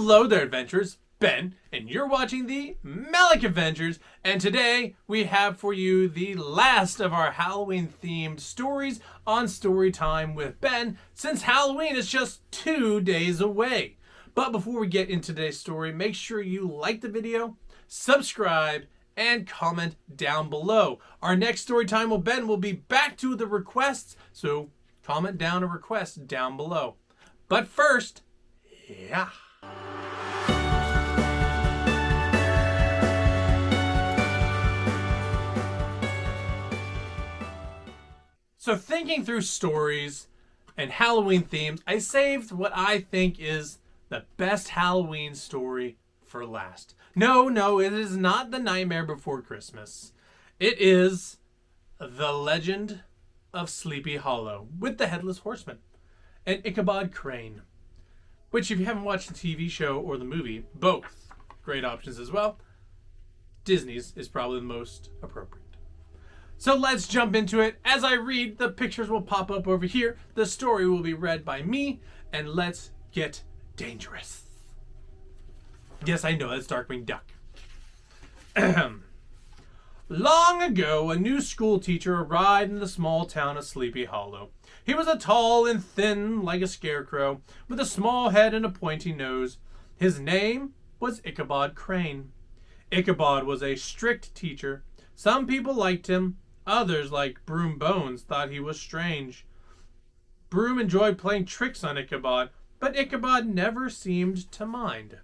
Hello there, adventurers. Ben, and you're watching the Melick Adventures, and today we have for you the last of our Halloween-themed stories on Storytime with Ben, since Halloween is just 2 days away. But before we get into today's story, make sure you like the video, subscribe, and comment down below. Our next Storytime with Ben will be back to the requests, so comment down a request down below. But first, yeah. So thinking through stories and Halloween themes, I saved what I think is the best Halloween story for last. No, it is not The Nightmare Before Christmas. It is The Legend of Sleepy Hallow with the Headless Horseman and Ichabod Crane. Which, if you haven't watched the TV show or the movie, both great options as well. Disney's is probably the most appropriate. So let's jump into it. As I read, the pictures will pop up over here. The story will be read by me, and let's get dangerous. Yes, I know, that's Darkwing Duck. Long ago, a new school teacher arrived in the small town of Sleepy Hollow. He was tall and thin like a scarecrow, with a small head and a pointy nose. His name was Ichabod Crane. Ichabod was a strict teacher. Some people liked him. Others, like Broom Bones, thought he was strange. Broom enjoyed playing tricks on Ichabod, but Ichabod never seemed to mind.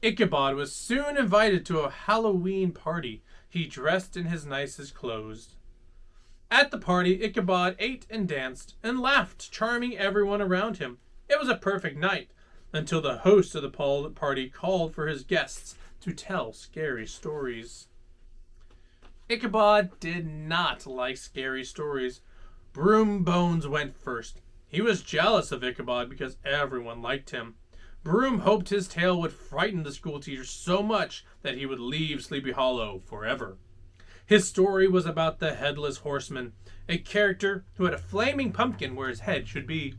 Ichabod was soon invited to a Halloween party. He dressed in his nicest clothes. At the party, Ichabod ate and danced and laughed, charming everyone around him. It was a perfect night, until the host of the party called for his guests to tell scary stories. Ichabod did not like scary stories. Broom Bones went first. He was jealous of Ichabod because everyone liked him. Broom hoped his tale would frighten the schoolteacher so much that he would leave Sleepy Hollow forever. His story was about the Headless Horseman, a character who had a flaming pumpkin where his head should be.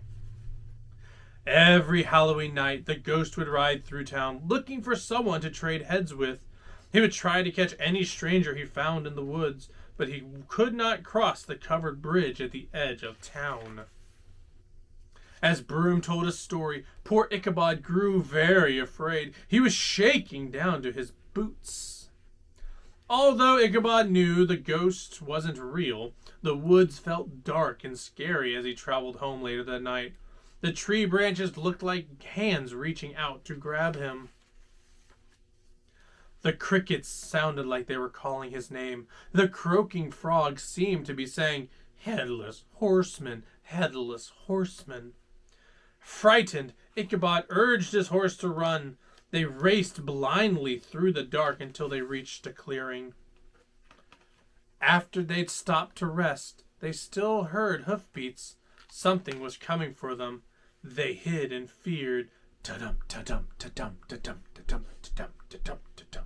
Every Halloween night, the ghost would ride through town looking for someone to trade heads with. He would try to catch any stranger he found in the woods, but he could not cross the covered bridge at the edge of town. As Broom told his story, poor Ichabod grew very afraid. He was shaking down to his boots. Although Ichabod knew the ghost wasn't real, the woods felt dark and scary as he traveled home later that night. The tree branches looked like hands reaching out to grab him. The crickets sounded like they were calling his name. The croaking frogs seemed to be saying, "Headless Horseman, Headless Horseman." Frightened, Ichabod urged his horse to run. They raced blindly through the dark until they reached a clearing. After they'd stopped to rest, they still heard hoofbeats. Something was coming for them. They hid and feared. Ta-dum, ta-dum, ta-dum, ta-dum, ta-dum, ta-dum, ta-dum, ta-dum.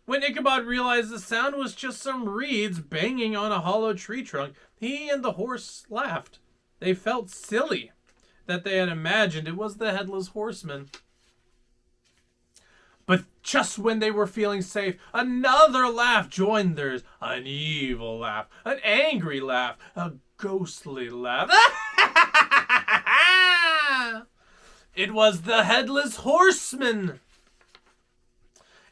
When Ichabod realized the sound was just some reeds banging on a hollow tree trunk, he and the horse laughed. They felt silly that they had imagined it was the Headless Horseman. But just when they were feeling safe, another laugh joined theirs. An evil laugh, an angry laugh, a ghostly laugh. It was the Headless Horseman.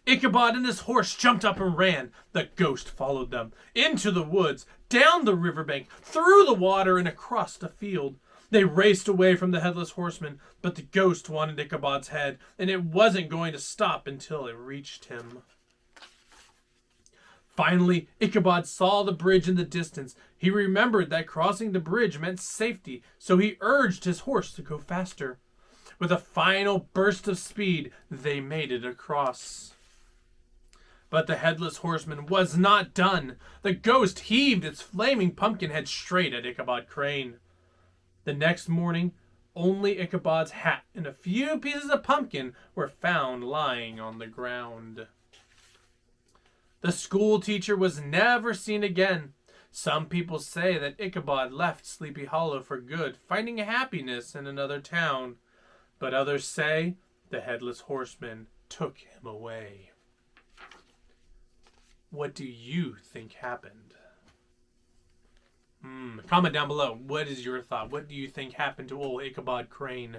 Ichabod and his horse jumped up and ran. The ghost followed them into the woods, down the riverbank, through the water, and across the field. They raced away from the Headless Horseman, but the ghost wanted Ichabod's head, and it wasn't going to stop until it reached him. Finally, Ichabod saw the bridge in the distance. He remembered that crossing the bridge meant safety, so he urged his horse to go faster. With a final burst of speed, they made it across. But the Headless Horseman was not done. The ghost heaved its flaming pumpkin head straight at Ichabod Crane. The next morning, only Ichabod's hat and a few pieces of pumpkin were found lying on the ground. The school teacher was never seen again. Some people say that Ichabod left Sleepy Hollow for good, finding happiness in another town. but others say the Headless Horseman took him away. What do you think happened? Comment down below. What is your thought? What do you think happened to old Ichabod Crane?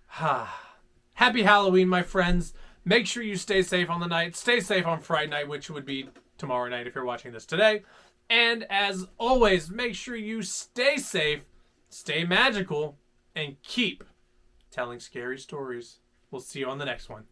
Happy Halloween, my friends. Make sure you stay safe on the night. Stay safe on Friday night, which would be tomorrow night if you're watching this today. And as always, make sure you stay safe, stay magical, and keep telling scary stories. We'll see you on the next one.